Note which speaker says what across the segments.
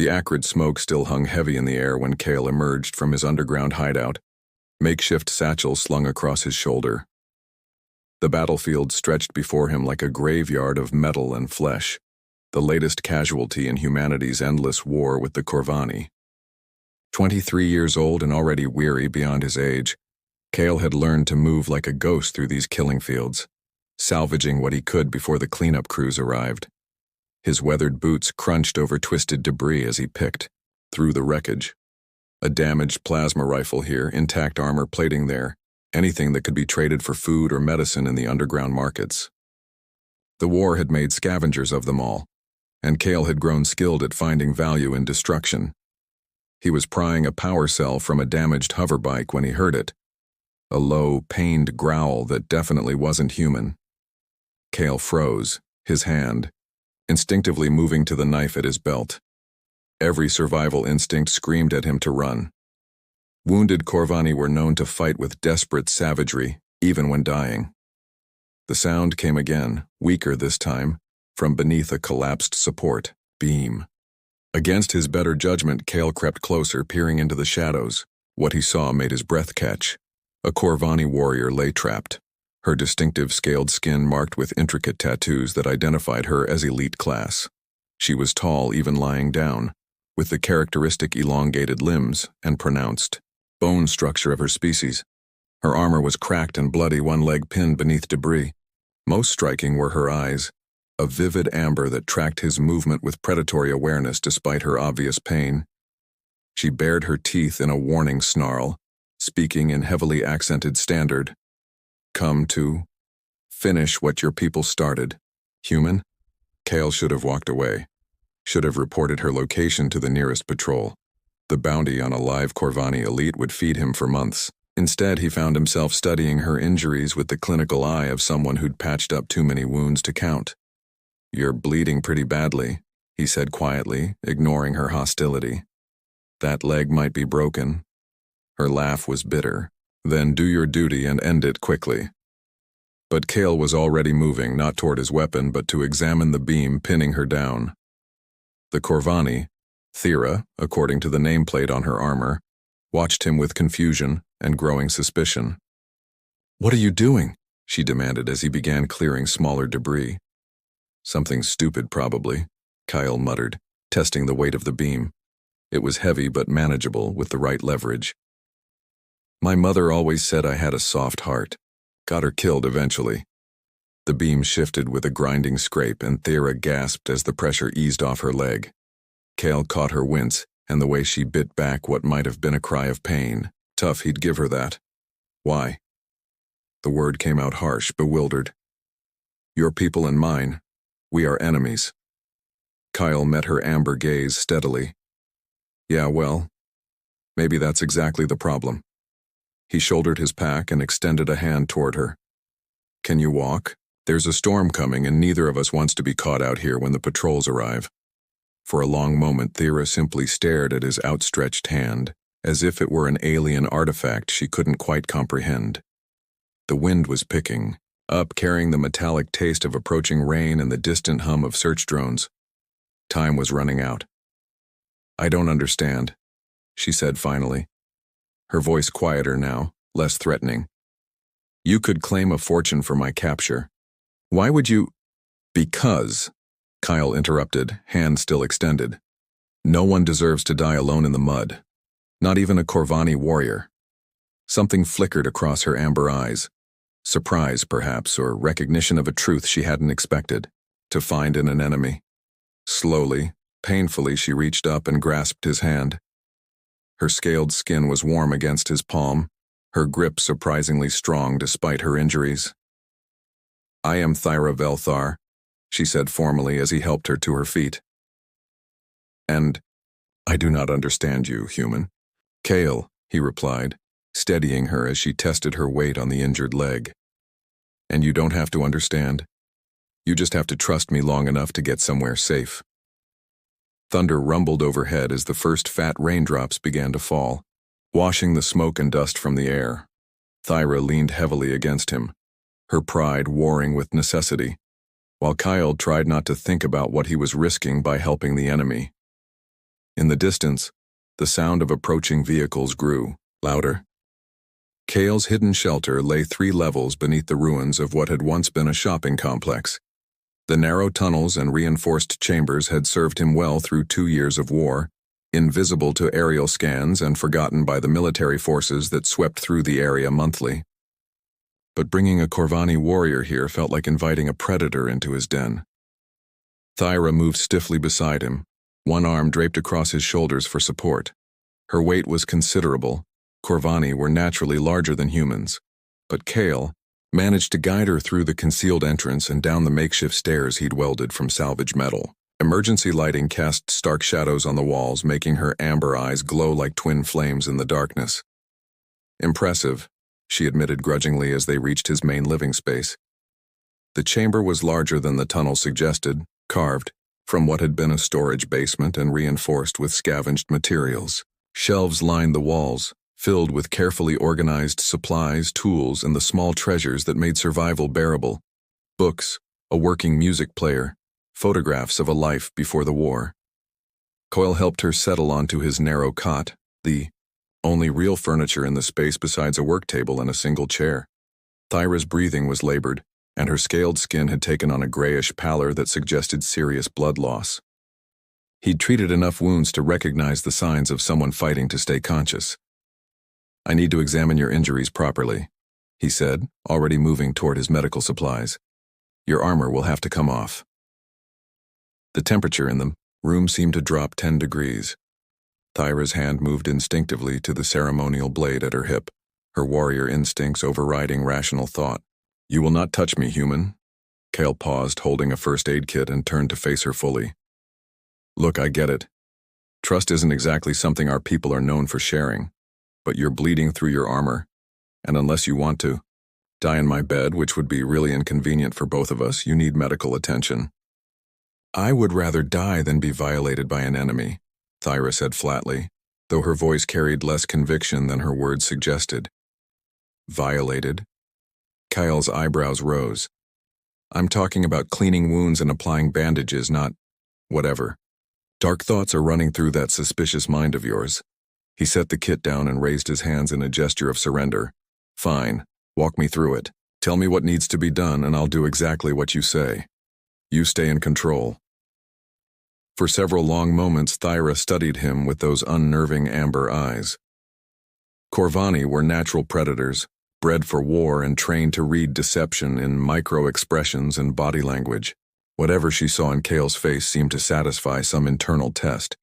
Speaker 1: The acrid smoke still hung heavy in the air when Cale emerged from his underground hideout, makeshift satchel slung across his shoulder. The battlefield stretched before him like a graveyard of metal and flesh, the latest casualty in humanity's endless war with the Corvani. 23 years old and already weary beyond his age, Cale had learned to move like a ghost through these killing fields, salvaging what he could before the cleanup crews arrived. His weathered boots crunched over twisted debris as he picked through the wreckage. A damaged plasma rifle here, intact armor plating there, anything that could be traded for food or medicine in the underground markets. The war had made scavengers of them all, and Cale had grown skilled at finding value in destruction. He was prying a power cell from a damaged hoverbike when he heard it, a low, pained growl that definitely wasn't human. Cale froze, his hand instinctively moving to the knife at his belt. Every survival instinct screamed at him to run. Wounded Corvani were known to fight with desperate savagery, even when dying. The sound came again, weaker this time, from beneath a collapsed support beam. Against his better judgment, Cale crept closer, peering into the shadows. What he saw made his breath catch. A Corvani warrior lay trapped, her distinctive scaled skin marked with intricate tattoos that identified her as elite class. She was tall even lying down, with the characteristic elongated limbs and pronounced bone structure of her species. Her armor was cracked and bloody, one leg pinned beneath debris. Most striking were her eyes, a vivid amber that tracked his movement with predatory awareness despite her obvious pain. She bared her teeth in a warning snarl, speaking in heavily accented standard. Come to finish what your people started. Human? Cale should have walked away. Should have reported her location to the nearest patrol. The bounty on a live Corvani elite would feed him for months. Instead, he found himself studying her injuries with the clinical eye of someone who'd patched up too many wounds to count. You're bleeding pretty badly, he said quietly, ignoring her hostility. That leg might be broken. Her laugh was bitter. Then do your duty and end it quickly. But Cale was already moving, not toward his weapon, but to examine the beam pinning her down. The Corvani, Thera, according to the nameplate on her armor, watched him with confusion and growing suspicion. What are you doing? She demanded as he began clearing smaller debris. Something stupid, probably, Cale muttered, testing the weight of the beam. It was heavy but manageable with the right leverage. My mother always said I had a soft heart. Got her killed eventually. The beam shifted with a grinding scrape and Thera gasped as the pressure eased off her leg. Cale caught her wince and the way she bit back what might have been a cry of pain. Tough he'd give her that. Why? The word came out harsh, bewildered. Your people and mine. We are enemies. Cale met her amber gaze steadily. Yeah, well, maybe that's exactly the problem. He shouldered his pack and extended a hand toward her. Can you walk? There's a storm coming and neither of us wants to be caught out here when the patrols arrive. For a long moment, Thera simply stared at his outstretched hand, as if it were an alien artifact she couldn't quite comprehend. The wind was picking up, carrying the metallic taste of approaching rain and the distant hum of search drones. Time was running out. I don't understand, she said finally. Her voice quieter now, less threatening. You could claim a fortune for my capture. Why would you? Because, Cale interrupted, hand still extended. No one deserves to die alone in the mud. Not even a Corvani warrior. Something flickered across her amber eyes. Surprise, perhaps, or recognition of a truth she hadn't expected, to find in an enemy. Slowly, painfully, she reached up and grasped his hand. Her scaled skin was warm against his palm, her grip surprisingly strong despite her injuries. I am Thera Velthar, she said formally as he helped her to her feet. And I do not understand you, human. Cale, he replied, steadying her as she tested her weight on the injured leg. And you don't have to understand. You just have to trust me long enough to get somewhere safe. Thunder rumbled overhead as the first fat raindrops began to fall, washing the smoke and dust from the air. Thera leaned heavily against him, her pride warring with necessity, while Cale tried not to think about what he was risking by helping the enemy. In the distance, the sound of approaching vehicles grew, louder. Kale's hidden shelter lay 3 levels beneath the ruins of what had once been a shopping complex. The narrow tunnels and reinforced chambers had served him well through 2 years of war, invisible to aerial scans and forgotten by the military forces that swept through the area monthly. But bringing a Corvani warrior here felt like inviting a predator into his den. Thyra moved stiffly beside him, one arm draped across his shoulders for support. Her weight was considerable. Corvani were naturally larger than humans, but Kale managed to guide her through the concealed entrance and down the makeshift stairs he'd welded from salvaged metal. Emergency lighting cast stark shadows on the walls, making her amber eyes glow like twin flames in the darkness. Impressive, she admitted grudgingly as they reached his main living space. The chamber was larger than the tunnel suggested, carved from what had been a storage basement and reinforced with scavenged materials. Shelves lined the walls, filled with carefully organized supplies, tools, and the small treasures that made survival bearable. Books, a working music player, photographs of a life before the war. Coyle helped her settle onto his narrow cot, the only real furniture in the space besides a work table and a single chair. Thyra's breathing was labored, and her scaled skin had taken on a grayish pallor that suggested serious blood loss. He'd treated enough wounds to recognize the signs of someone fighting to stay conscious. "I need to examine your injuries properly," he said, already moving toward his medical supplies. "Your armor will have to come off." The temperature in the room seemed to drop 10 degrees. Thyra's hand moved instinctively to the ceremonial blade at her hip, her warrior instincts overriding rational thought. "You will not touch me, human." Kale paused, holding a first aid kit, and turned to face her fully. "Look, I get it. Trust isn't exactly something our people are known for sharing, but you're bleeding through your armor, and unless you want to die in my bed, which would be really inconvenient for both of us, you need medical attention." "I would rather die than be violated by an enemy," Thyra said flatly, though her voice carried less conviction than her words suggested. "Violated?" Kyle's eyebrows rose. "I'm talking about cleaning wounds and applying bandages, not whatever. Dark thoughts are running through that suspicious mind of yours." He set the kit down and raised his hands in a gesture of surrender. "Fine, walk me through it. Tell me what needs to be done and I'll do exactly what you say. You stay in control." For several long moments, Thyra studied him with those unnerving amber eyes. Corvani were natural predators, bred for war and trained to read deception in micro-expressions and body language. Whatever she saw in Kale's face seemed to satisfy some internal test.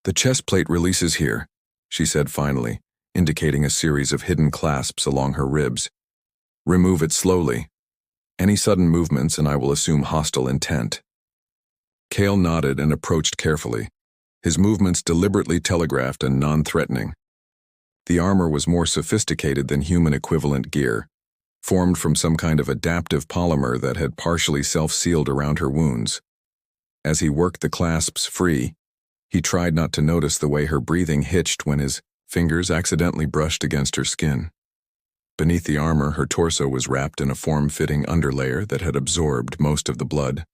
Speaker 1: "The chest plate releases here," she said finally, indicating a series of hidden clasps along her ribs. "Remove it slowly. Any sudden movements and I will assume hostile intent." Kale nodded and approached carefully, his movements deliberately telegraphed and non-threatening. The armor was more sophisticated than human equivalent gear, formed from some kind of adaptive polymer that had partially self-sealed around her wounds. As he worked the clasps free, he tried not to notice the way her breathing hitched when his fingers accidentally brushed against her skin. Beneath the armor, her torso was wrapped in a form-fitting underlayer that had absorbed most of the blood.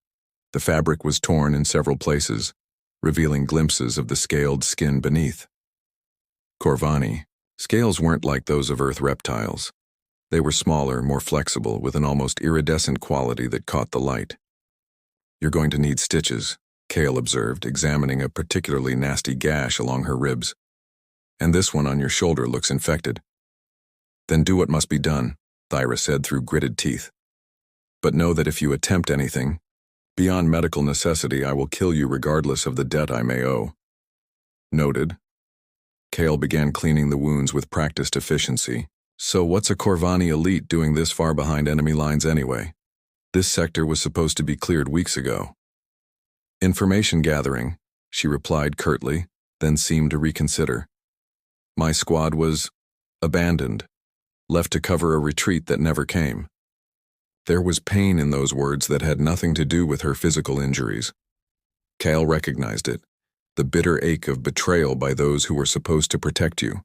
Speaker 1: The fabric was torn in several places, revealing glimpses of the scaled skin beneath. Corvani. Scales weren't like those of Earth reptiles. They were smaller, more flexible, with an almost iridescent quality that caught the light. "You're going to need stitches," Kale observed, examining a particularly nasty gash along her ribs. "And this one on your shoulder looks infected." "Then do what must be done," Thyra said through gritted teeth. "But know that if you attempt anything beyond medical necessity, I will kill you regardless of the debt I may owe." "Noted." Kale began cleaning the wounds with practiced efficiency. "So what's a Corvani elite doing this far behind enemy lines anyway? This sector was supposed to be cleared weeks ago." "Information gathering," she replied curtly, then seemed to reconsider. "My squad was abandoned, left to cover a retreat that never came." There was pain in those words that had nothing to do with her physical injuries. Kale recognized it, the bitter ache of betrayal by those who were supposed to protect you.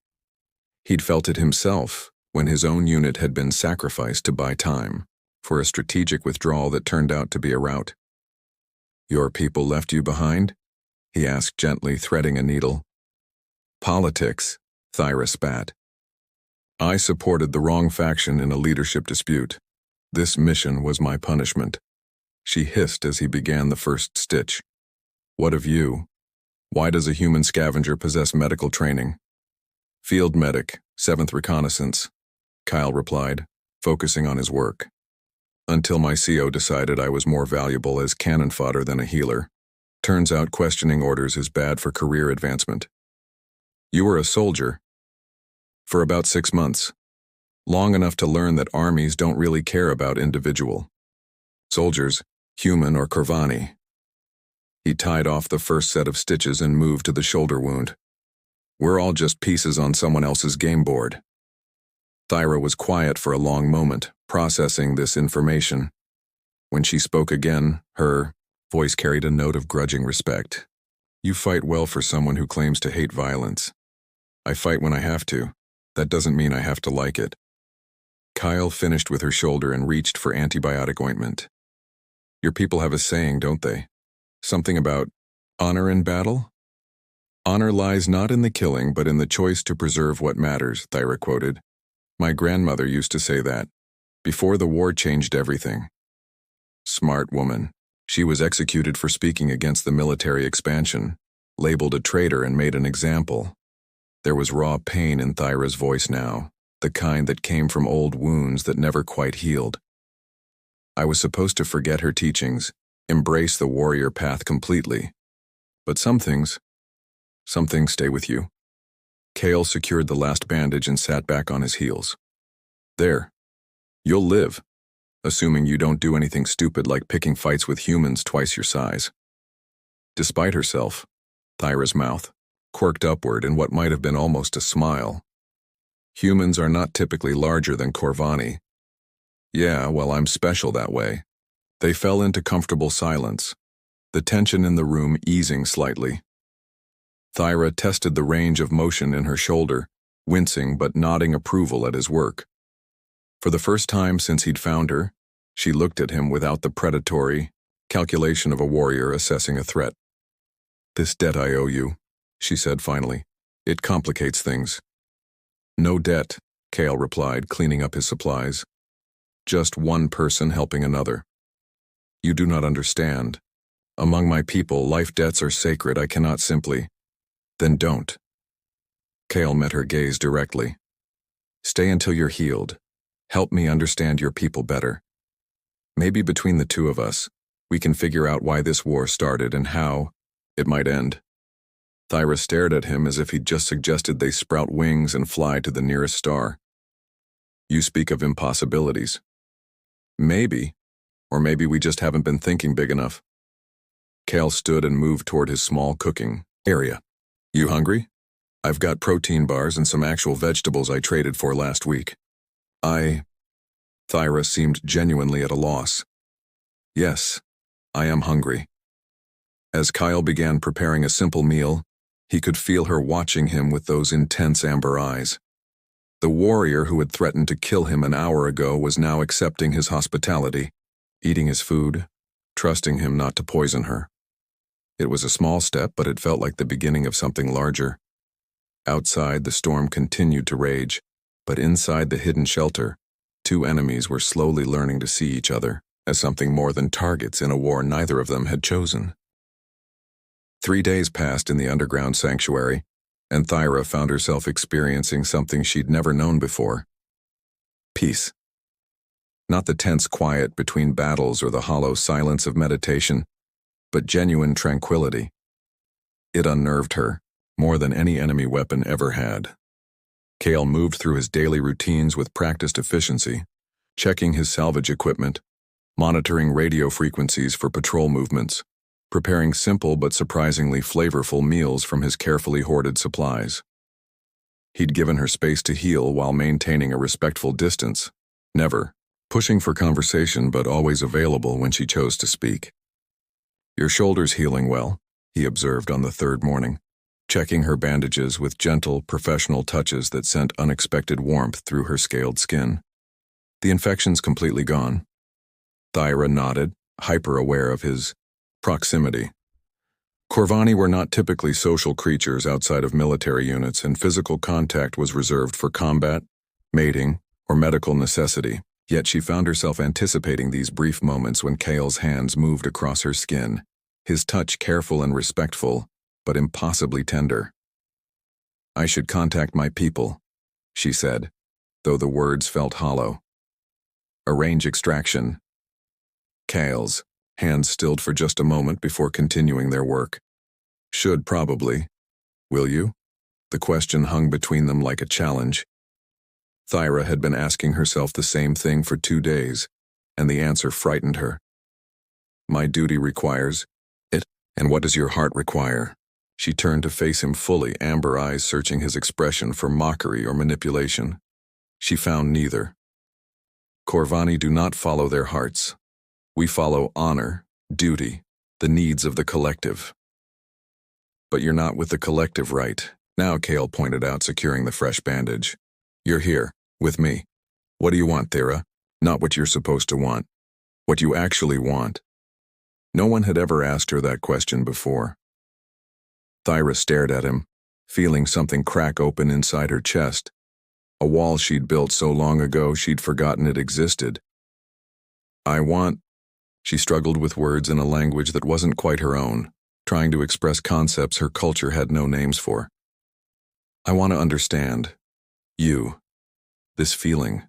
Speaker 1: He'd felt it himself when his own unit had been sacrificed to buy time for a strategic withdrawal that turned out to be a rout. "Your people left you behind?" he asked gently, threading a needle. Politics, Thyra spat. I supported the wrong faction in a leadership dispute. This mission was my punishment. She hissed as he began the first stitch. What of you? Why does a human scavenger possess medical training? Field medic, 7th Reconnaissance, Kyle replied, focusing on his work. Until my CO decided I was more valuable as cannon fodder than a healer. Turns out questioning orders is bad for career advancement. You were a soldier. For about 6 months. Long enough to learn that armies don't really care about individual soldiers, human or Corvani. He tied off the first set of stitches and moved to the shoulder wound. We're all just pieces on someone else's game board. Thyra was quiet for a long moment, processing this information. When she spoke again, her voice carried a note of grudging respect. You fight well for someone who claims to hate violence. I fight when I have to. That doesn't mean I have to like it. Kyle finished with her shoulder and reached for antibiotic ointment. Your people have a saying, don't they? Something about honor in battle? Honor lies not in the killing, but in the choice to preserve what matters, Thyra quoted. My grandmother used to say that. Before the war changed everything. Smart woman. She was executed for speaking against the military expansion, labeled a traitor and made an example. There was raw pain in Thyra's voice now, the kind that came from old wounds that never quite healed. I was supposed to forget her teachings, embrace the warrior path completely. But some things stay with you. Kale secured the last bandage and sat back on his heels. There. You'll live, assuming you don't do anything stupid like picking fights with humans twice your size. Despite herself, Thyra's mouth quirked upward in what might have been almost a smile. Humans are not typically larger than Corvani. Yeah, well, I'm special that way. They fell into comfortable silence, the tension in the room easing slightly. Thyra tested the range of motion in her shoulder, wincing but nodding approval at his work. For the first time since he'd found her, she looked at him without the predatory calculation of a warrior assessing a threat. This debt I owe you, she said finally. It complicates things. No debt, Kale replied, cleaning up his supplies. Just one person helping another. You do not understand. Among my people, life debts are sacred. I cannot simply. Then don't. Kale met her gaze directly. Stay until you're healed. Help me understand your people better. Maybe between the two of us, we can figure out why this war started and how it might end. Thyra stared at him as if he'd just suggested they sprout wings and fly to the nearest star. You speak of impossibilities. Maybe, or maybe we just haven't been thinking big enough. Kale stood and moved toward his small cooking area. You hungry? I've got protein bars and some actual vegetables I traded for last week. Thyra seemed genuinely at a loss. Yes, I am hungry. As Kyle began preparing a simple meal, he could feel her watching him with those intense amber eyes. The warrior who had threatened to kill him an hour ago was now accepting his hospitality, eating his food, trusting him not to poison her. It was a small step, but it felt like the beginning of something larger. Outside, the storm continued to rage, but inside the hidden shelter, two enemies were slowly learning to see each other as something more than targets in a war neither of them had chosen. 3 days passed in the underground sanctuary, and Thyra found herself experiencing something she'd never known before. Peace. Not the tense quiet between battles or the hollow silence of meditation, but genuine tranquility. It unnerved her, more than any enemy weapon ever had. Kale moved through his daily routines with practiced efficiency, checking his salvage equipment, monitoring radio frequencies for patrol movements, preparing simple but surprisingly flavorful meals from his carefully hoarded supplies. He'd given her space to heal while maintaining a respectful distance, never pushing for conversation but always available when she chose to speak. Your shoulder's healing well, he observed on the 3rd morning, checking her bandages with gentle, professional touches that sent unexpected warmth through her scaled skin. The infection's completely gone. Thyra nodded, hyper-aware of his proximity. Corvani were not typically social creatures outside of military units, and physical contact was reserved for combat, mating, or medical necessity. Yet she found herself anticipating these brief moments when Kale's hands moved across her skin, his touch careful and respectful, but impossibly tender. "I should contact my people," she said, though the words felt hollow. "Arrange extraction." Kale's hands stilled for just a moment before continuing their work. "Should probably. Will you?" The question hung between them like a challenge. Thyra had been asking herself the same thing for 2 days, and the answer frightened her. "My duty requires it, and what does your heart require?" She turned to face him fully, amber eyes searching his expression for mockery or manipulation. She found neither. Corvani do not follow their hearts. We follow honor, duty, the needs of the collective. "But you're not with the collective, right?" Now Kale pointed out, securing the fresh bandage. "You're here, with me. What do you want, Thyra? Not what you're supposed to want. What you actually want." No one had ever asked her that question before. Thyra stared at him, feeling something crack open inside her chest. A wall she'd built so long ago she'd forgotten it existed. "I want..." She struggled with words in a language that wasn't quite her own, trying to express concepts her culture had no names for. "I want to understand. You. This feeling.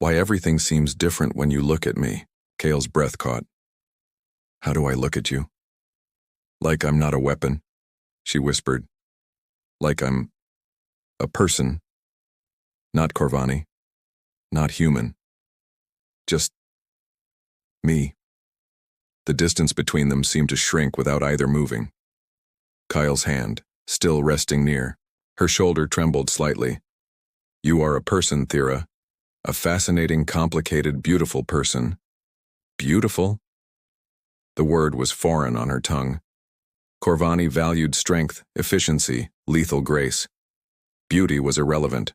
Speaker 1: Why everything seems different when you look at me." Kale's breath caught. "How do I look at you?" "Like I'm not a weapon," she whispered. "Like I'm a person. Not Corvani. Not human. Just me." The distance between them seemed to shrink without either moving. Kyle's hand, still resting near, her shoulder trembled slightly. "You are a person, Thyra. A fascinating, complicated, beautiful person." Beautiful? The word was foreign on her tongue. Corvani valued strength, efficiency, lethal grace. Beauty was irrelevant.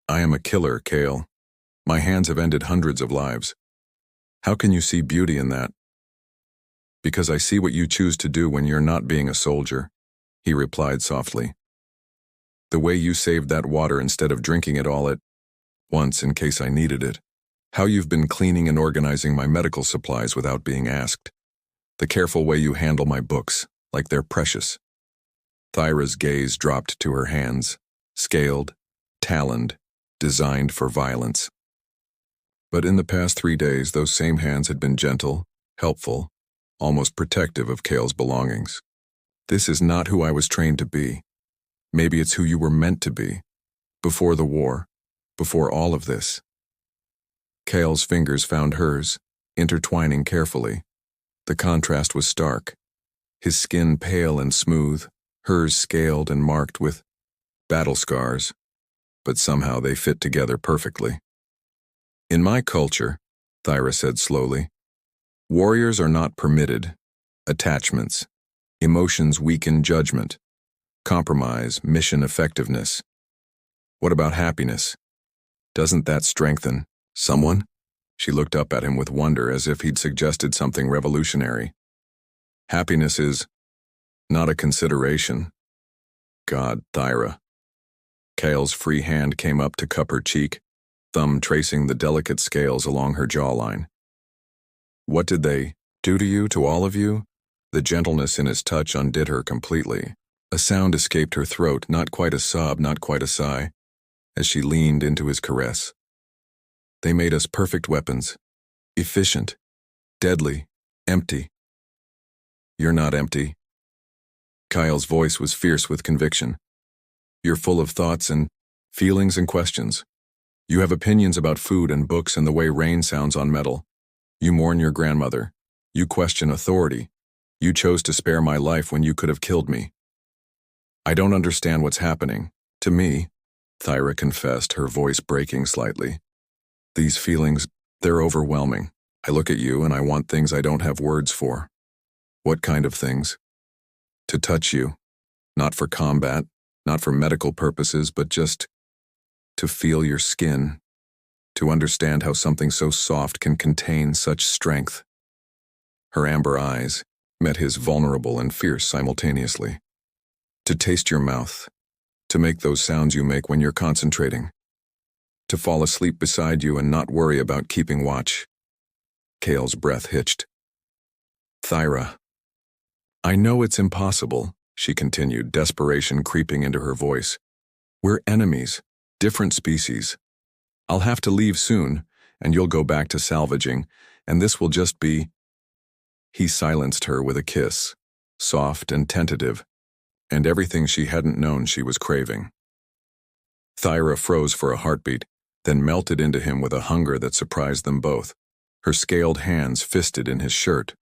Speaker 1: "I am a killer, Kale. My hands have ended hundreds of lives. How can you see beauty in that?" "Because I see what you choose to do when you're not being a soldier," he replied softly. "The way you saved that water instead of drinking it all at once in case I needed it. How you've been cleaning and organizing my medical supplies without being asked. The careful way you handle my books, like they're precious." Thyra's gaze dropped to her hands, scaled, taloned, designed for violence. But in the past 3 days, those same hands had been gentle, helpful, almost protective of Kale's belongings. "This is not who I was trained to be. Maybe it's who you were meant to be. Before the war, before all of this." Kale's fingers found hers, intertwining carefully. The contrast was stark. His skin pale and smooth, hers scaled and marked with battle scars, but somehow they fit together perfectly. "In my culture," Thyra said slowly, "warriors are not permitted. Attachments. Emotions weaken judgment. Compromise mission effectiveness. What about happiness? Doesn't that strengthen someone?" She looked up at him with wonder, as if he'd suggested something revolutionary. "Happiness is not a consideration." God, Thyra. Kale's free hand came up to cup her cheek, thumb tracing the delicate scales along her jawline. "What did they do to you, to all of you?" The gentleness in his touch undid her completely. A sound escaped her throat, not quite a sob, not quite a sigh, as she leaned into his caress. "They made us perfect weapons. Efficient. Deadly. Empty." "You're not empty." Kyle's voice was fierce with conviction. "You're full of thoughts and feelings and questions. You have opinions about food and books and the way rain sounds on metal. You mourn your grandmother. You question authority. You chose to spare my life when you could have killed me. I don't understand what's happening. To me," Thyra confessed, her voice breaking slightly. "These feelings, they're overwhelming. I look at you and I want things I don't have words for." "What kind of things?" "To touch you. Not for combat, not for medical purposes, but just to feel your skin. To understand how something so soft can contain such strength." Her amber eyes, met his vulnerable and fierce simultaneously. To taste your mouth, to make those sounds you make when you're concentrating, to fall asleep beside you and not worry about keeping watch. Kale's breath hitched. Thyra. I know it's impossible, she continued, desperation creeping into her voice. We're enemies, different species. I'll have to leave soon, and you'll go back to salvaging, and this will just be... He silenced her with a kiss, soft and tentative, and everything she hadn't known she was craving. Thyra froze for a heartbeat, then melted into him with a hunger that surprised them both, her scaled hands fisted in his shirt,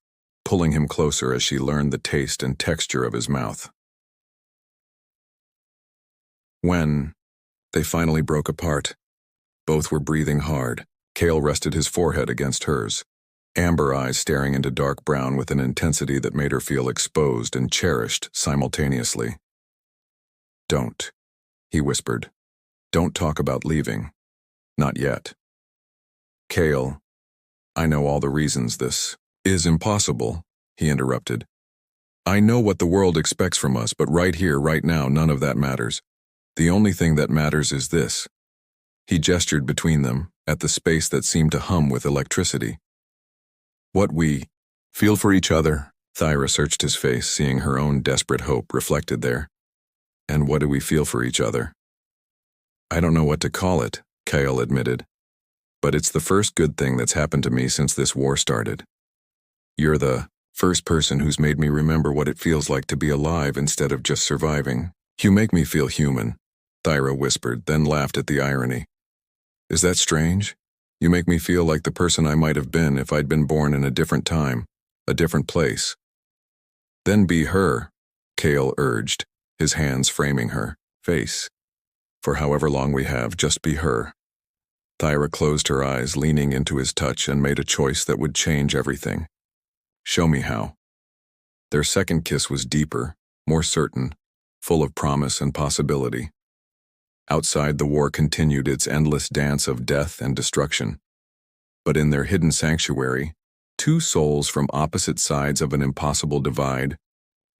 Speaker 1: pulling him closer as she learned the taste and texture of his mouth. When they finally broke apart, both were breathing hard. Kale rested his forehead against hers, amber eyes staring into dark brown with an intensity that made her feel exposed and cherished simultaneously. Don't, he whispered. Don't talk about leaving. Not yet. Kale, I know all the reasons this is impossible, he interrupted. I know what the world expects from us, but right here, right now, none of that matters. The only thing that matters is this. He gestured between them, at the space that seemed to hum with electricity. What we feel for each other. Thyra searched his face, seeing her own desperate hope reflected there. And what do we feel for each other? I don't know what to call it, Kale admitted. But it's the first good thing that's happened to me since this war started. You're the first person who's made me remember what it feels like to be alive instead of just surviving. You make me feel human, Thyra whispered, then laughed at the irony. Is that strange? You make me feel like the person I might have been if I'd been born in a different time, a different place. Then be her, Kale urged, his hands framing her face. For however long we have, just be her. Thyra closed her eyes, leaning into his touch, and made a choice that would change everything. Show me how. Their second kiss was deeper, more certain, full of promise and possibility. Outside, the war continued its endless dance of death and destruction. But in their hidden sanctuary, two souls from opposite sides of an impossible divide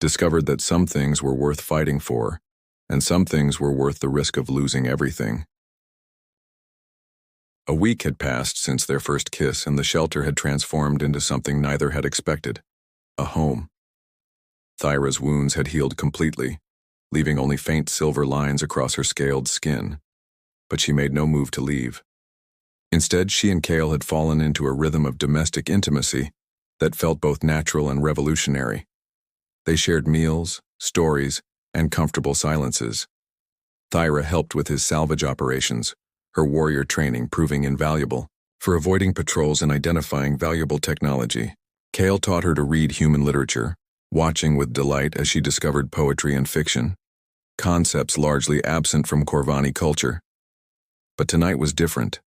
Speaker 1: discovered that some things were worth fighting for, and some things were worth the risk of losing everything. A week had passed since their first kiss, and the shelter had transformed into something neither had expected, a home. Thyra's wounds had healed completely, leaving only faint silver lines across her scaled skin, but she made no move to leave. Instead, she and Kale had fallen into a rhythm of domestic intimacy that felt both natural and revolutionary. They shared meals, stories, and comfortable silences. Thyra helped with his salvage operations, her warrior training proving invaluable for avoiding patrols and identifying valuable technology. Kale taught her to read human literature, watching with delight as she discovered poetry and fiction, concepts largely absent from Corvani culture. But tonight was different.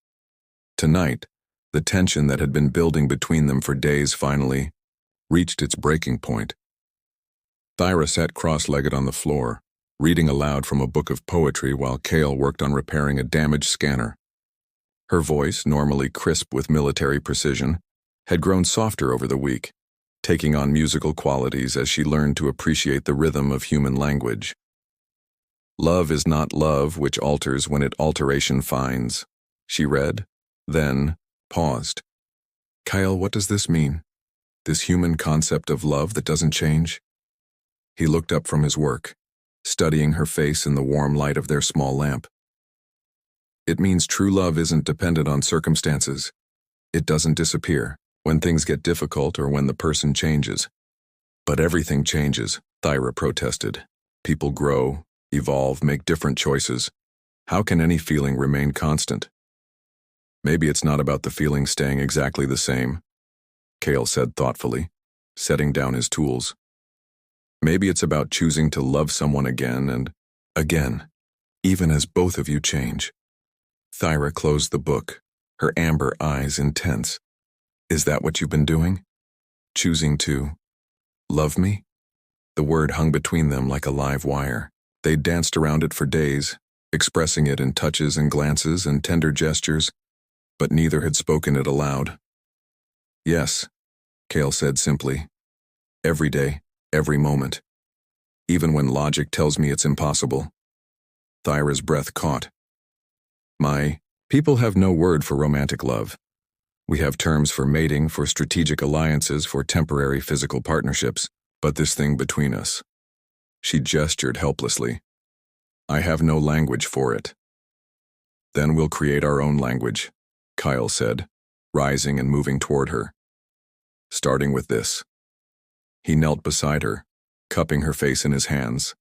Speaker 1: Tonight, the tension that had been building between them for days finally reached its breaking point. Thyra sat cross-legged on the floor, reading aloud from a book of poetry while Kale worked on repairing a damaged scanner. Her voice, normally crisp with military precision, had grown softer over the week, taking on musical qualities as she learned to appreciate the rhythm of human language. Love is not love which alters when it alteration finds, she read, then paused. Kyle, what does this mean? This human concept of love that doesn't change? He looked up from his work, studying her face in the warm light of their small lamp. It means true love isn't dependent on circumstances. It doesn't disappear when things get difficult or when the person changes. But everything changes, Thyra protested. People grow, evolve, make different choices. How can any feeling remain constant? Maybe it's not about the feeling staying exactly the same, Kale said thoughtfully, setting down his tools. Maybe it's about choosing to love someone again and again, even as both of you change. Thyra closed the book, her amber eyes intense. Is that what you've been doing? Choosing to love me? The word hung between them like a live wire. They danced around it for days, expressing it in touches and glances and tender gestures, but neither had spoken it aloud. Yes, Kale said simply, Every day, every moment. Even when logic tells me it's impossible. Thyra's breath caught. People have no word for romantic love. We have terms for mating, for strategic alliances, for temporary physical partnerships, but this thing between us. She gestured helplessly. I have no language for it. Then we'll create our own language, Kyle said, rising and moving toward her. Starting with this. He knelt beside her, cupping her face in his hands,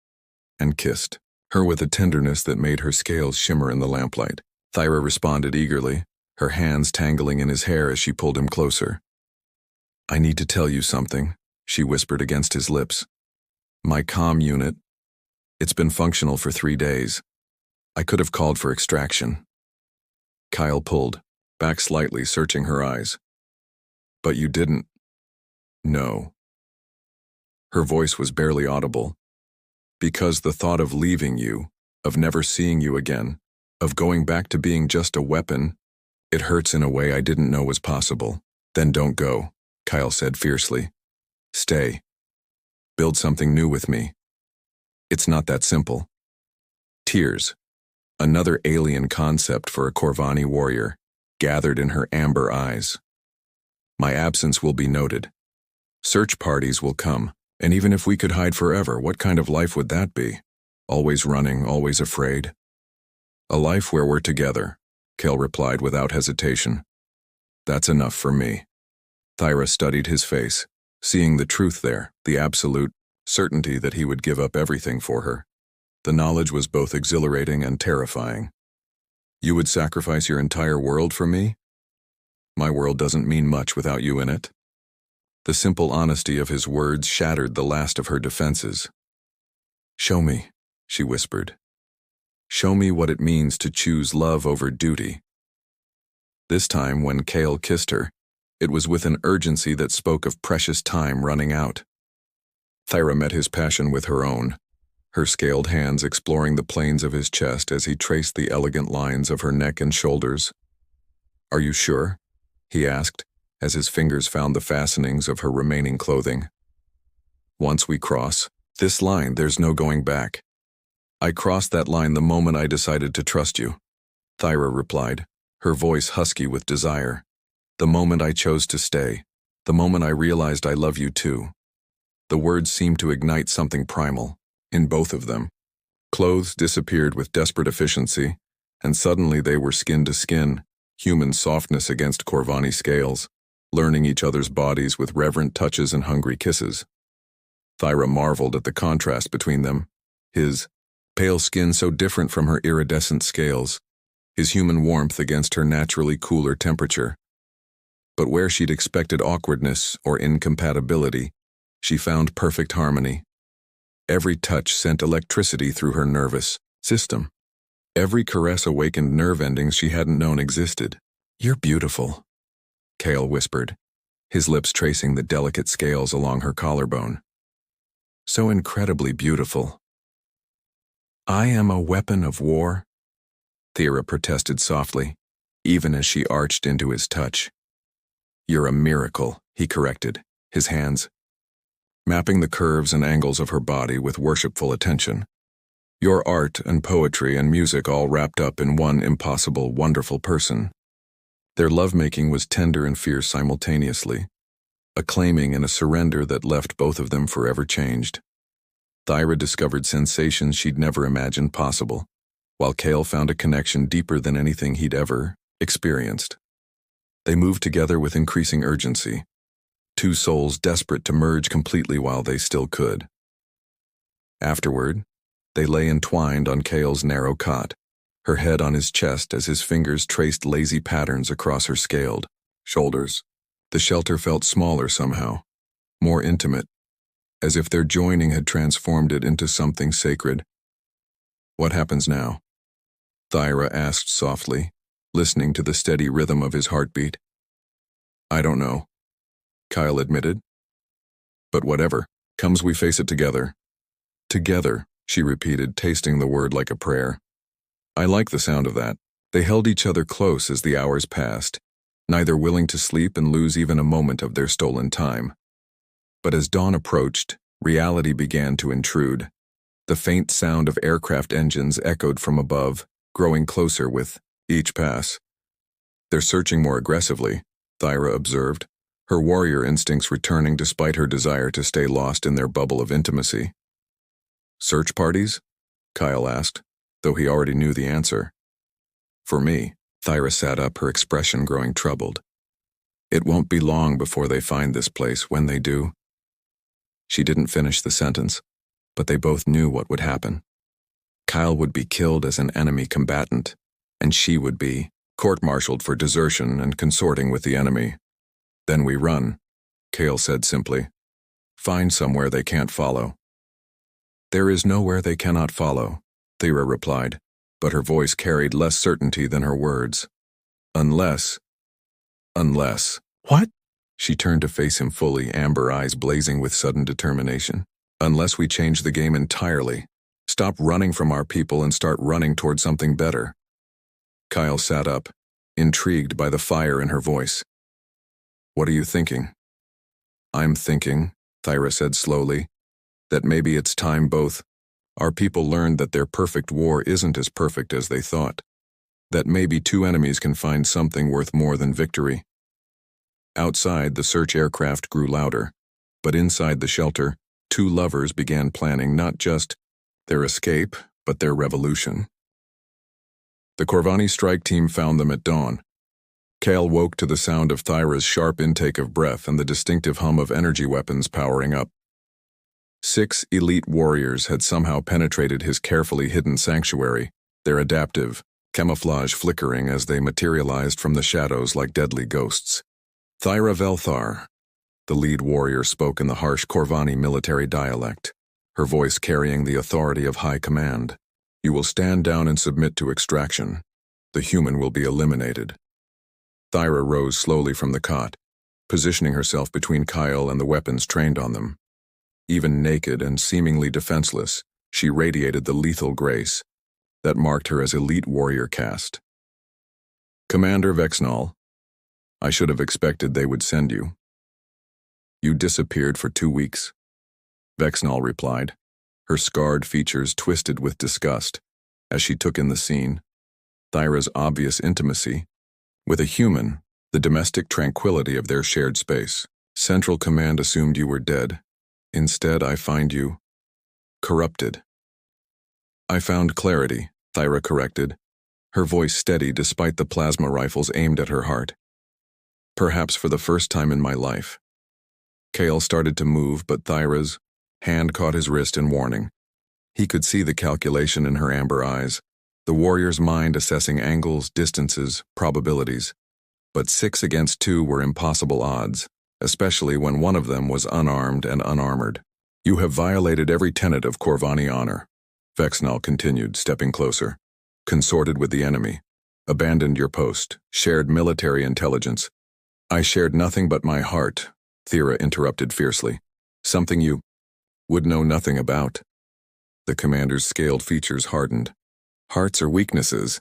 Speaker 1: and kissed her with a tenderness that made her scales shimmer in the lamplight. Thyra responded eagerly, her hands tangling in his hair as she pulled him closer. I need to tell you something, she whispered against his lips. My comm unit, it's been functional for 3 days. I could have called for extraction. Kyle pulled, back slightly, searching her eyes. But you didn't. No. Her voice was barely audible. Because the thought of leaving you, of never seeing you again, of going back to being just a weapon, it hurts in a way I didn't know was possible. Then don't go, Kyle said fiercely. Stay. Build something new with me. It's not that simple. Tears, another alien concept for a Corvani warrior, gathered in her amber eyes. My absence will be noted. Search parties will come, and even if we could hide forever, what kind of life would that be? Always running, always afraid? A life where we're together, Kale replied without hesitation. That's enough for me. Thyra studied his face, seeing the truth there, the absolute certainty that he would give up everything for her. The knowledge was both exhilarating and terrifying. You would sacrifice your entire world for me? My world doesn't mean much without you in it. The simple honesty of his words shattered the last of her defenses. Show me, she whispered. Show me what it means to choose love over duty. This time, when Kale kissed her, it was with an urgency that spoke of precious time running out. Thyra met his passion with her own, her scaled hands exploring the planes of his chest as he traced the elegant lines of her neck and shoulders. Are you sure? He asked, as his fingers found the fastenings of her remaining clothing. Once we cross this line, there's no going back. I crossed that line the moment I decided to trust you, Thyra replied, her voice husky with desire. The moment I chose to stay, the moment I realized I love you too. The words seemed to ignite something primal, in both of them. Clothes disappeared with desperate efficiency, and suddenly they were skin to skin, human softness against Corvani scales, learning each other's bodies with reverent touches and hungry kisses. Thyra marveled at the contrast between them, his pale skin so different from her iridescent scales, his human warmth against her naturally cooler temperature. But where she'd expected awkwardness or incompatibility, she found perfect harmony. Every touch sent electricity through her nervous system. Every caress awakened nerve endings she hadn't known existed. You're beautiful, Kale whispered, his lips tracing the delicate scales along her collarbone. So incredibly beautiful. I am a weapon of war, Thyra protested softly, even as she arched into his touch. You're a miracle, he corrected, his hands mapping the curves and angles of her body with worshipful attention. Your art and poetry and music all wrapped up in one impossible, wonderful person. Their lovemaking was tender and fierce simultaneously, a claiming and a surrender that left both of them forever changed. Thyra discovered sensations she'd never imagined possible, while Kale found a connection deeper than anything he'd ever experienced. They moved together with increasing urgency, two souls desperate to merge completely while they still could. Afterward, they lay entwined on Kale's narrow cot, her head on his chest as his fingers traced lazy patterns across her scaled shoulders. The shelter felt smaller somehow, more intimate, as if their joining had transformed it into something sacred. What happens now? Thyra asked softly, listening to the steady rhythm of his heartbeat. I don't know, Kyle admitted. But whatever comes, we face it together. Together, she repeated, tasting the word like a prayer. I like the sound of that. They held each other close as the hours passed, neither willing to sleep and lose even a moment of their stolen time. But as dawn approached, reality began to intrude. The faint sound of aircraft engines echoed from above, growing closer with each pass. "They're searching more aggressively," Thyra observed, her warrior instincts returning despite her desire to stay lost in their bubble of intimacy. "Search parties?" Kyle asked, though he already knew the answer. "For me," Thyra sat up, her expression growing troubled. "It won't be long before they find this place. When they do." She didn't finish the sentence, but they both knew what would happen. Kyle would be killed as an enemy combatant, and she would be court-martialed for desertion and consorting with the enemy. "Then we run," Kale said simply. "Find somewhere they can't follow." "There is nowhere they cannot follow," Thyra replied, but her voice carried less certainty than her words. Unless.
Speaker 2: What?
Speaker 1: She turned to face him fully, amber eyes blazing with sudden determination. "Unless we change the game entirely. Stop running from our people and start running toward something better." Kyle sat up, intrigued by the fire in her voice. "What are you thinking?" "I'm thinking," Thyra said slowly, "that maybe it's time both our people learned that their perfect war isn't as perfect as they thought. That maybe two enemies can find something worth more than victory." Outside, the search aircraft grew louder, but inside the shelter, two lovers began planning not just their escape, but their revolution. The Corvani strike team found them at dawn. Kale woke to the sound of Thyra's sharp intake of breath and the distinctive hum of energy weapons powering up. 6 elite warriors had somehow penetrated his carefully hidden sanctuary, their adaptive camouflage flickering as they materialized from the shadows like deadly ghosts. "Thyra Velthar," the lead warrior spoke in the harsh Corvani military dialect, her voice carrying the authority of high command. "You will stand down and submit to extraction. The human will be eliminated." Thyra rose slowly from the cot, positioning herself between Kyle and the weapons trained on them. Even naked and seemingly defenseless, she radiated the lethal grace that marked her as elite warrior caste. "Commander Vexnall, I should have expected they would send you. You disappeared for 2 weeks." Vexnall replied, her scarred features twisted with disgust as she took in the scene. Thyra's obvious intimacy with a human, the domestic tranquility of their shared space. "Central Command assumed you were dead. Instead, I find you corrupted." "I found clarity," Thyra corrected, her voice steady despite the plasma rifles aimed at her heart. "Perhaps for the first time in my life." Kale started to move, but Thyra's hand caught his wrist in warning. He could see the calculation in her amber eyes, the warrior's mind assessing angles, distances, probabilities. But 6 against 2 were impossible odds, especially when one of them was unarmed and unarmored. "You have violated every tenet of Corvani honor," Vexnall continued, stepping closer. "Consorted with the enemy. Abandoned your post. Shared military intelligence." "I shared nothing but my heart," Thyra interrupted fiercely. "Something you would know nothing about." The commander's scaled features hardened. "Hearts are weaknesses.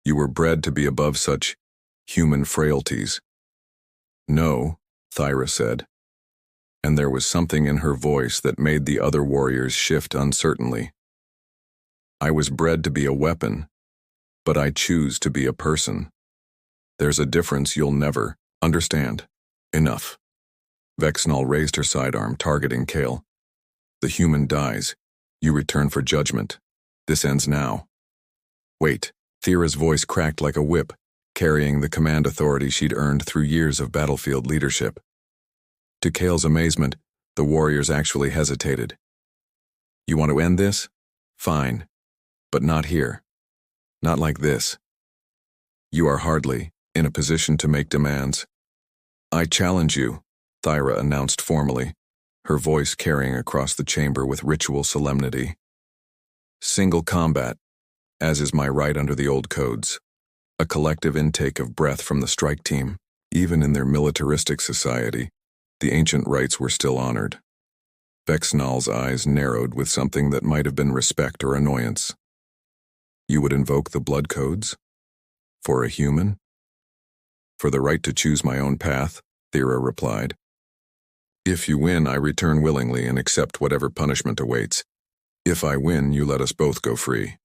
Speaker 1: You were bred to be above such human frailties." "No," Thyra said, and there was something in her voice that made the other warriors shift uncertainly. "I was bred to be a weapon, but I choose to be a person. There's a difference you'll never understand." "Enough." Vexnall raised her sidearm, targeting Kale. "The human dies. You return for judgment. This ends now." "Wait." Thyra's voice cracked like a whip, carrying the command authority she'd earned through years of battlefield leadership. To Kale's amazement, the warriors actually hesitated. "You want to end this? Fine. But not here. Not like this. You are hardly in a position to make demands." "I challenge you," Thyra announced formally, her voice carrying across the chamber with ritual solemnity. "Single combat, as is my right under the old codes. A collective intake of breath from the strike team. Even in their militaristic society, the ancient rites were still honored." Vexnall's eyes narrowed with something that might have been respect or annoyance. "You would invoke the blood codes? For a human?" "For the right to choose my own path," Thyra replied. If you win, I return willingly and accept whatever punishment awaits. If I win, you let us both go free.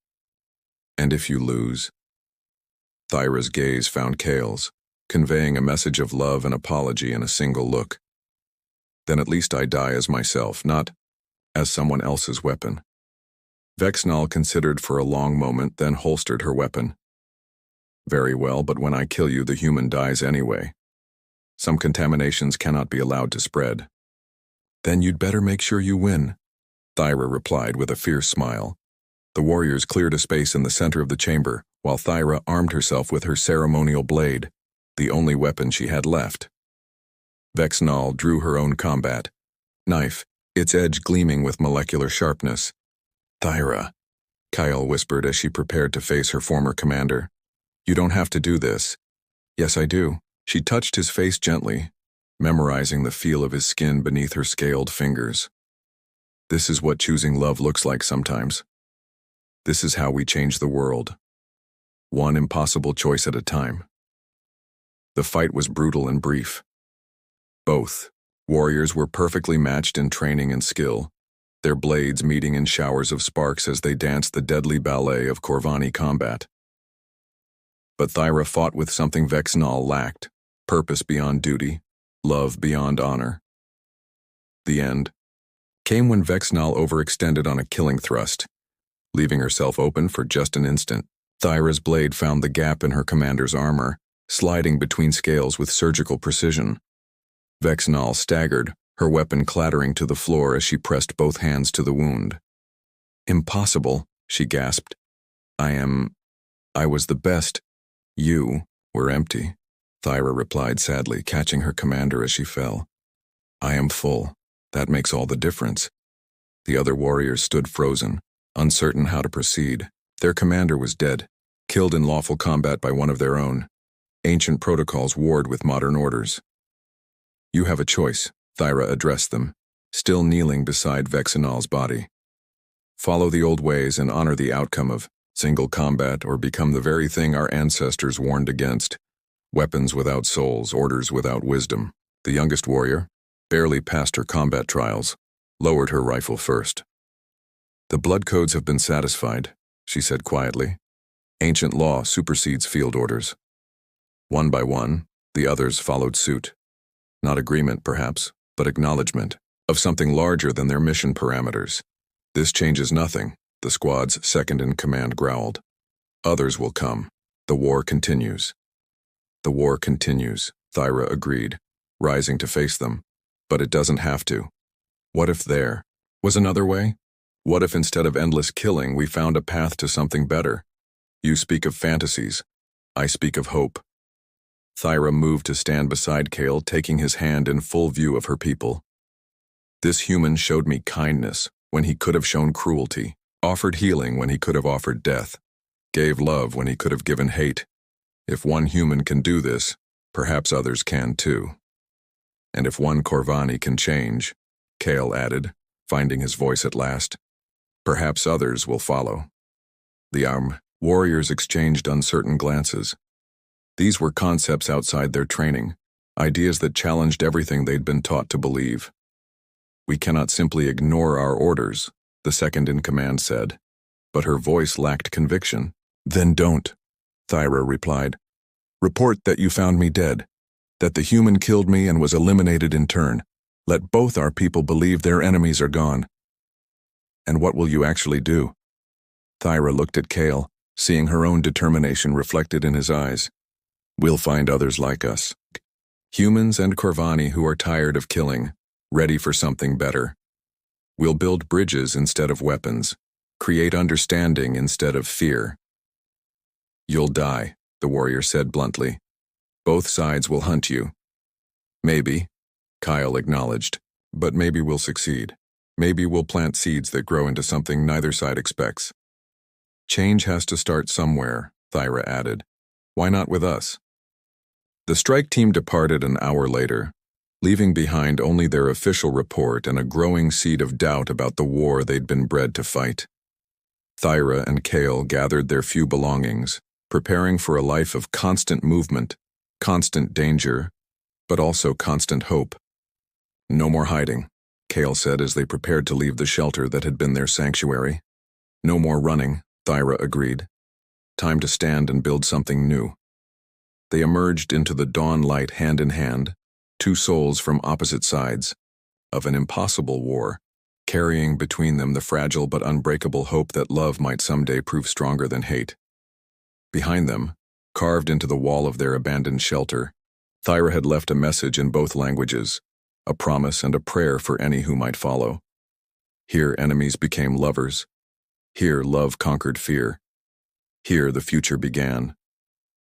Speaker 1: And if you lose? Thyra's gaze found Kale's, conveying a message of love and apology in a single look. Then at least I die as myself, not as someone else's weapon. Vexnal considered for a long moment, then holstered her weapon. Very well, but when I kill you, the human dies anyway. Some contaminations cannot be allowed to spread. Then you'd better make sure you win, Thyra replied with a fierce smile. The warriors cleared a space in the center of the chamber, while Thyra armed herself with her ceremonial blade, the only weapon she had left. Vexnal drew her own combat knife, its edge gleaming with molecular sharpness. Thyra, Kyle whispered as she prepared to face her former commander. You don't have to do this. Yes, I do. She touched his face gently, memorizing the feel of his skin beneath her scaled fingers. This is what choosing love looks like sometimes. This is how we change the world. One impossible choice at a time. The fight was brutal and brief. Both warriors were perfectly matched in training and skill, their blades meeting in showers of sparks as they danced the deadly ballet of Corvani combat. But Thyra fought with something Vexnal lacked, purpose beyond duty, love beyond honor. The end came when Vexnal overextended on a killing thrust, leaving herself open for just an instant. Thyra's blade found the gap in her commander's armor, sliding between scales with surgical precision. Vexnal staggered, her weapon clattering to the floor as she pressed both hands to the wound. Impossible, she gasped. I was the best. You were empty, Thyra replied sadly, catching her commander as she fell. I am full. That makes all the difference. The other warriors stood frozen, uncertain how to proceed. Their commander was dead, killed in lawful combat by one of their own. Ancient protocols warred with modern orders. You have a choice, Thyra addressed them, still kneeling beside Vexnal's body. Follow the old ways and honor the outcome of single combat, or become the very thing our ancestors warned against. Weapons without souls, orders without wisdom. The youngest warrior, barely past her combat trials, lowered her rifle first. The blood codes have been satisfied, she said quietly. Ancient law supersedes field orders. One by one, the others followed suit. Not agreement, perhaps, but acknowledgement of something larger than their mission parameters. This changes nothing, the squad's second-in-command growled. Others will come. The war continues. The war continues, Thyra agreed, rising to face them. But it doesn't have to. What if there was another way? What if instead of endless killing, we found a path to something better? You speak of fantasies. I speak of hope. Thyra moved to stand beside Kale, taking his hand in full view of her people. This human showed me kindness when he could have shown cruelty, offered healing when he could have offered death, gave love when he could have given hate. If one human can do this, perhaps others can too. And if one Corvani can change, Kale added, finding his voice at last, perhaps others will follow. The warriors exchanged uncertain glances. These were concepts outside their training, ideas that challenged everything they'd been taught to believe. We cannot simply ignore our orders, the second-in-command said, but her voice lacked conviction. Then don't, Thyra replied. Report that you found me dead, that the human killed me and was eliminated in turn. Let both our people believe their enemies are gone. And what will you actually do? Thyra looked at Kale, seeing her own determination reflected in his eyes. We'll find others like us. Humans and Corvani who are tired of killing, ready for something better. We'll build bridges instead of weapons, create understanding instead of fear. You'll die, the warrior said bluntly. Both sides will hunt you. Maybe, Kyle acknowledged, but maybe we'll succeed. Maybe we'll plant seeds that grow into something neither side expects. Change has to start somewhere, Thyra added. Why not with us? The strike team departed an hour later, leaving behind only their official report and a growing seed of doubt about the war they'd been bred to fight. Thyra and Kale gathered their few belongings, preparing for a life of constant movement, constant danger, but also constant hope. No more hiding, Kale said as they prepared to leave the shelter that had been their sanctuary. No more running, Thyra agreed. Time to stand and build something new. They emerged into the dawn light hand in hand, two souls from opposite sides of an impossible war, carrying between them the fragile but unbreakable hope that love might someday prove stronger than hate. Behind them, carved into the wall of their abandoned shelter, Thyra had left a message in both languages, a promise and a prayer for any who might follow. Here enemies became lovers. Here love conquered fear. Here the future began.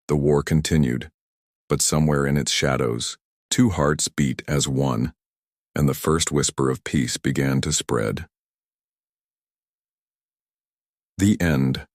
Speaker 1: The war continued, but somewhere in its shadows, two hearts beat as one, and the first whisper of peace began to spread. The end.